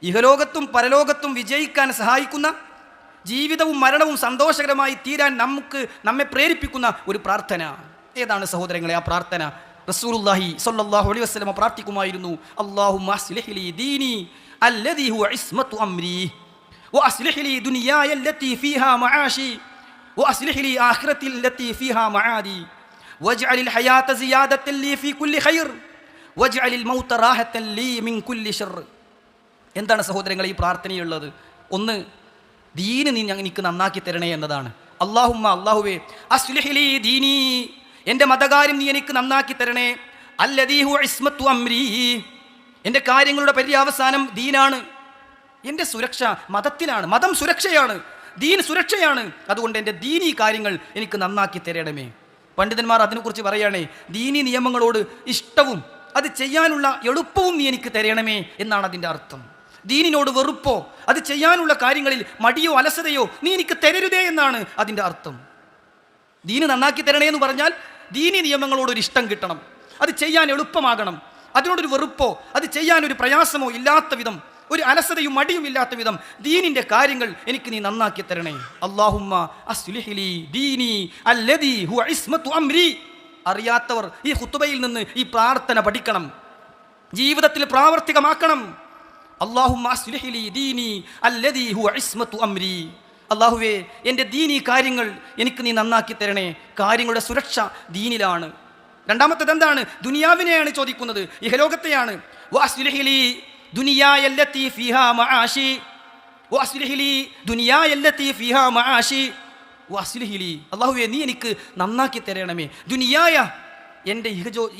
ഇഹലോകത്തും പരലോകത്തും വിജയിക്കാൻ സഹായിക്കുന്ന, ജീവിതവും മരണവും സന്തോഷകരമായി തീരാൻ നമ്മെ പ്രേരിപ്പിക്കുന്ന ഒരു പ്രാർത്ഥന. ഏതാണ് സഹോദരങ്ങളെ ആ പ്രാർത്ഥന? റസൂലുള്ളാഹി സ്വല്ലല്ലാഹു അലൈഹി വസല്ലം പ്രാർത്ഥിക്കുമായിരുന്നു, അല്ലാഹുമ്മ അസ്ലിഹ് ലി ദീനി അല്ലദീ ഹുവ ഇസ്മത്തു അംരി വഅസ്ലിഹ് ലി ദുനിയായ അല്ലതി ഫീഹാ മആശി വഅസ്ലിഹ് ലി ആഖിറതി അല്ലതി ഫീഹാ മആദി വജ്അലിൽ ഹയാത സിയാദത്തൻ ലി ഫീ കുല്ലി ഖൈർ വജ്അലിൽ മൗത റാഹത്തൻ ലി മിൻ കുല്ലി ശർ. എന്താണ് സഹോദരങ്ങളെ ഈ പ്രാർത്ഥനയുള്ളത്? ഒന്ന്, ദീന് നീ എനിക്ക് നന്നാക്കി തരണേ എന്നതാണ്. അല്ലാഹുമ്മ, അല്ലാഹുവേ, അസ്ലിഹ് ലി ദീനി, എൻ്റെ മതകാര്യം നീ എനിക്ക് നന്നാക്കി തരണേ. അല്ലദീ ഹുവ ഇസ്മത്തു അംരി, എൻ്റെ കാര്യങ്ങളുടെ പര്യവസാനം ദീനാണ്. എൻ്റെ സുരക്ഷ മതത്തിലാണ്. മതം സുരക്ഷയാണ്, ദീൻ സുരക്ഷയാണ്. അതുകൊണ്ട് എൻ്റെ ദീനീ കാര്യങ്ങൾ എനിക്ക് നന്നാക്കി തരണമേ. പണ്ഡിതന്മാർ അതിനെക്കുറിച്ച് പറയുകയാണേ, ദീനീ നിയമങ്ങളോട് ഇഷ്ടവും അത് ചെയ്യാനുള്ള എളുപ്പവും നീ എനിക്ക് തരണമേ എന്നാണ് അതിൻ്റെ അർത്ഥം. ദീനിനോട് വെറുപ്പോ അത് ചെയ്യാനുള്ള കാര്യങ്ങളിൽ മടിയോ അലസതയോ നീ എനിക്ക് തരരുതേ എന്നാണ് അതിൻ്റെ അർത്ഥം. ദീന് നന്നാക്കി തരണേ എന്ന് പറഞ്ഞാൽ ദീനി നിയമങ്ങളോടൊരു ഇഷ്ടം കിട്ടണം, അത് ചെയ്യാൻ എളുപ്പമാകണം. അതിനോടൊരു വെറുപ്പോ അത് ചെയ്യാനൊരു പ്രയാസമോ ഇല്ലാത്ത വിധം, ഒരു അലസതയും മടിയും ഇല്ലാത്ത വിധം ദീനിൻ്റെ കാര്യങ്ങൾ എനിക്ക് നീ നന്നാക്കി തരണേ. അല്ലാഹുമ്മ അസ്ലിഹ് ലി ദീനി അല്ലദീ ഹുവ ഇസ്മത്തു അംരി. അറിയാത്തവർ ഈ ഖുതുബയിൽ നിന്ന് ഈ പ്രാർത്ഥന പഠിക്കണം, ജീവിതത്തിൽ പ്രാവർത്തികമാക്കണം. അല്ലാഹുമ്മ അസ്ലിഹ് ലി ദീനി അല്ലദീ ഹുവ ഇസ്മത്തു അംരി. അല്ലാഹുവേ, എൻ്റെ ദീനീ കാര്യങ്ങൾ എനിക്ക് നീ നന്നാക്കി തരണേ. കാര്യങ്ങളുടെ സുരക്ഷ ദീനിലാണ്. രണ്ടാമത്തേത് എന്താണ്? ദുനിയാവിനെയാണ് ചോദിക്കുന്നത്, ഇഹലോകത്തെയാണ്. വഅസ്ലിഹ് ലി ദുനിയായ അല്ലതി ഫീഹാ മആശി വഅസ്ലിഹ് ലി ദുനിയായ അല്ലതി ഫീഹാ മആശി വഅസ്ലിഹ് ലി. അല്ലാഹുവേ, നീ എനിക്ക് നന്നാക്കി തരണമേ. ദുനിയായ എൻ്റെ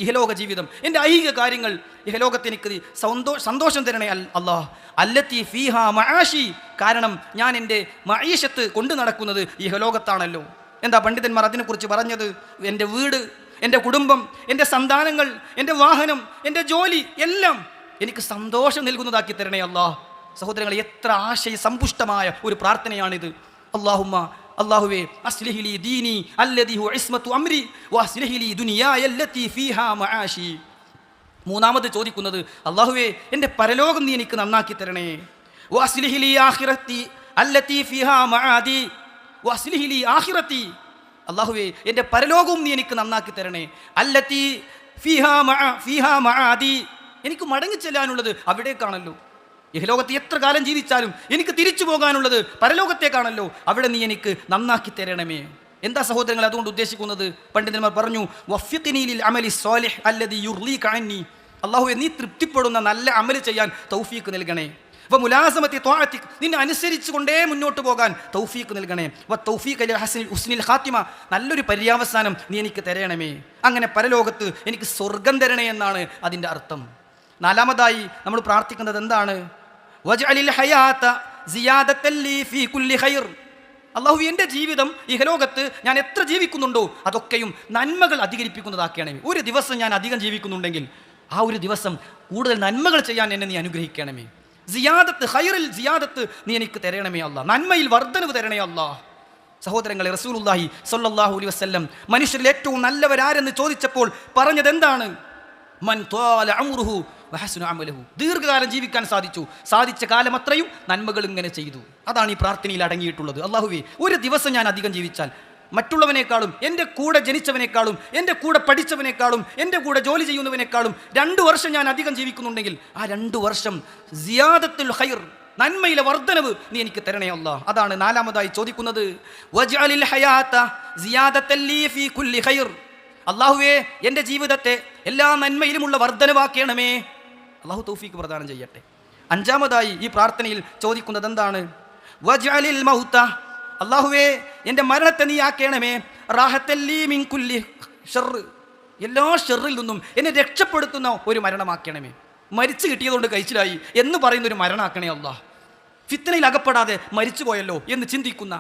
ഇഹലോക ജീവിതം, എൻ്റെ ഐഹിക കാര്യങ്ങൾ, ഇഹലോകത്ത് എനിക്ക് സന്തോഷം തരണേ അല്ലാഹ്. അല്ലത്തി ഫീഹാ മആശി, കാരണം ഞാൻ എൻ്റെ മഈശത്ത് കൊണ്ടു നടക്കുന്നത് ഇഹലോകത്താണല്ലോ. എന്താ പണ്ഡിതന്മാർ അതിനെക്കുറിച്ച് പറഞ്ഞത്? എൻ്റെ വീട്, എൻ്റെ കുടുംബം, എൻ്റെ സന്താനങ്ങൾ, എൻ്റെ വാഹനം, എൻ്റെ ജോലി എല്ലാം എനിക്ക് സന്തോഷം നൽകുന്നതാക്കി തരണേ അല്ലാഹ്. സഹോദരങ്ങൾ, എത്ര ആശയ സമ്പുഷ്ടമായ ഒരു പ്രാർത്ഥനയാണിത്. അല്ലാഹുമ്മ, അല്ലാഹുവേ, അസ്ലിഹ് ലി ദീനി അല്ലദീ ഹുവ ഇസ്മത്തു അംരി വഅസ്ലിഹ് ലി ദുനിയായ അല്ലതി ഫീഹാ മആശി. മൂന്നാമത് ചോദിക്കുന്നത്, അല്ലാഹുവേ, എൻ്റെ പരലോകം നീ എനിക്ക് നന്നാക്കി തരണേ. വഅസ്ലിഹ് ലി ആഖിറതി അല്ലതി ഫീഹാ മആദി വഅസ്ലിഹ് ലി ആഖിറതി. അല്ലാഹുവേ, എൻ്റെ പരലോകവും നീ എനിക്ക് നന്നാക്കി തരണേ. അല്ലതി ഫീഹാ മആദി, എനിക്ക് മടങ്ങി ചെല്ലാനുള്ളത് അവിടേക്കാണല്ലോ. ഇഹലോകത്ത് എത്ര കാലം ജീവിച്ചാലും എനിക്ക് തിരിച്ചു പോകാനുള്ളത് പരലോകത്തേക്കാണല്ലോ. അവിടെ നീ എനിക്ക് നന്നാക്കി തരണമേ. എന്താ സഹോദരങ്ങൾ അതുകൊണ്ട് ഉദ്ദേശിക്കുന്നത്? പണ്ഡിതന്മാർ പറഞ്ഞു, വഫ്ഫിഖ്നി ലിൽ അമലി സ്വാലിഹ് അല്ലദീ യുർളീക അന്നി. അല്ലാഹുവേ, നീ തൃപ്തിപ്പെടുന്ന നല്ല അമൽ ചെയ്യാൻ തൗഫീഖ് നൽകണേ. വമുലാസമത്തി ത്വാഅതിക്, നിന്നെ അനുസരിച്ചു കൊണ്ടേ മുന്നോട്ട് പോകാൻ തൗഫീഖ് നൽകണേ. വത്തൗഫീഖ ലി ഹുസ്നിൽ ഖാത്തിമ, നല്ലൊരു പര്യവസാനം നീ എനിക്ക് തരണമേ. അങ്ങനെ പരലോകത്ത് എനിക്ക് സ്വർഗം തരണേ എന്നാണ് അതിൻ്റെ അർത്ഥം. നാലാമതായി നമ്മൾ പ്രാർത്ഥിക്കുന്നത് എന്താണ്? വജ്അലിൽ ഹയാത സിയാദത്തൻ ലി ഫീ കുല്ലി ഖൈർ. അല്ലാഹു, എൻ്റെ ജീവിതം ഇഹലോകത്ത് ഞാൻ എത്ര ജീവിക്കുന്നുണ്ടോ അതൊക്കെയും നന്മകൾ അധികരിപ്പിക്കുന്നതാക്കണമേ. ഒരു ദിവസം ഞാൻ അധികം ജീവിക്കുന്നുണ്ടെങ്കിൽ ആ ഒരു ദിവസം കൂടുതൽ നന്മകൾ ചെയ്യാൻ എന്നെ നീ അനുഗ്രഹിക്കണമേ. സിയാദത്ത്, ഖൈറിൽ സിയാദത്ത് നീ എനിക്ക് തരണമേ അല്ലാഹ്. നന്മയിൽ വർദ്ധനവ് തരണേ അല്ലാഹ്. സഹോദരങ്ങളെ, റസൂലുള്ളാഹി സ്വല്ലല്ലാഹു അലൈഹി വസല്ലം മനുഷ്യരിൽ ഏറ്റവും നല്ലവരാരെന്ന് ചോദിച്ചപ്പോൾ പറഞ്ഞത് എന്താണ്? മൻ ത്വാല അംറുഹു വഹസുന അമലുഹു. ദീർഘകാലം ജീവിക്കാൻ സാധിച്ച കാലം അത്രയും നന്മകൾ ഇങ്ങനെ ചെയ്തു. അതാണ് ഈ പ്രാർത്ഥനയിൽ അടങ്ങിയിട്ടുള്ളത്. അല്ലാഹുവേ, ഒരു ദിവസം ഞാൻ അധികം ജീവിച്ചാൽ മറ്റുള്ളവനേക്കാളും, എൻ്റെ കൂടെ ജനിച്ചവനേക്കാളും, എൻ്റെ കൂടെ പഠിച്ചവനേക്കാളും, എൻ്റെ കൂടെ ജോലി ചെയ്യുന്നവനേക്കാളും 2 വർഷം ഞാൻ അധികം ജീവിക്കുന്നുണ്ടെങ്കിൽ ആ 2 വർഷം സിയാദത്തുൽ ഖൈർ, നന്മയിലെ വർദ്ധനവ് നീ എനിക്ക് തരണേ അല്ലാഹ്. അതാണ് നാലാമതായി ചോദിക്കുന്നത്. വജ്അലിൽ ഹയാത സിയാദത്തൻ ലീ ഫീ കുല്ലി ഖൈർ. അല്ലാഹുവേ, എൻ്റെ ജീവിതത്തെ എല്ലാ നന്മയിലുമുള്ള വർദ്ധനവാക്കണമേ. അല്ലാഹു തൗഫീഖ് പ്രദാനം ചെയ്യട്ടെ. അഞ്ചാമതായി ഈ പ്രാർത്ഥനയിൽ ചോദിക്കുന്നത് എന്താണ്? വജ്അലിൽ മൗത. അല്ലാഹുവേ, എൻ്റെ മരണത്തെ നീ ആക്കണമേ. റാഹത്തൻ ലീ മിൻ കുല്ലി ശർ. എല്ലാ ഷെറിൽ നിന്നും എന്നെ രക്ഷപ്പെടുത്തുന്ന ഒരു മരണമാക്കണമേ. മരിച്ചു കിട്ടിയതുകൊണ്ട് കഴിച്ചിലായി എന്ന് പറയുന്നൊരു മരണമാക്കണേ അല്ലാഹ്. ഫിത്നയിൽ അകപ്പെടാതെ മരിച്ചു പോയല്ലോ എന്ന് ചിന്തിക്കുന്ന,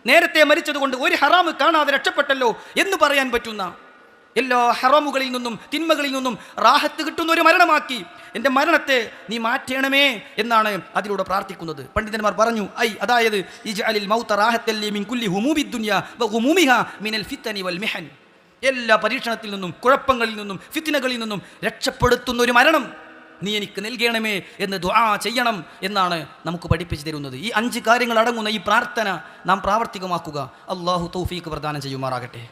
നേരത്തെ മരിച്ചതുകൊണ്ട് ഒരു ഹറാമ് കാണാതെ രക്ഷപ്പെട്ടല്ലോ എന്ന് പറയാൻ പറ്റുന്ന, എല്ലാ ഹറാമുകളിൽ നിന്നും തിന്മകളിൽ നിന്നും റാഹത്ത് കിട്ടുന്ന ഒരു മരണമാക്കി എൻ്റെ മരണത്തെ നീ മാറ്റണമേ എന്നാണ് അതിലൂടെ പ്രാർത്ഥിക്കുന്നത്. പണ്ഡിതന്മാർ പറഞ്ഞു, അതായത് ഇജ്അലിൽ മൗത റാഹത്തൻ ലി മിൻ കുല്ലി ഹുമൂമിദ് ദുനിയ വ ഹുമൂമിഹാ മിനൽ ഫിത്നി വൽ മിഹൻ. എല്ലാ പരീക്ഷണത്തിൽ നിന്നും, കുഴപ്പങ്ങളിൽ നിന്നും, ഫിത്നകളിൽ നിന്നും രക്ഷപ്പെടുത്തുന്ന ഒരു മരണം നീ എനിക്ക് നൽകണമേ എന്ന് ദുആ ചെയ്യണം എന്നാണ് നമുക്ക് പഠിപ്പിച്ചു തരുന്നത്. ഈ 5 കാര്യങ്ങൾ അടങ്ങുന്ന ഈ പ്രാർത്ഥന നാം പ്രാവർത്തികമാക്കുക. അള്ളാഹു തൗഫീഖ് പ്രദാനം ചെയ്യുമാറാകട്ടെ.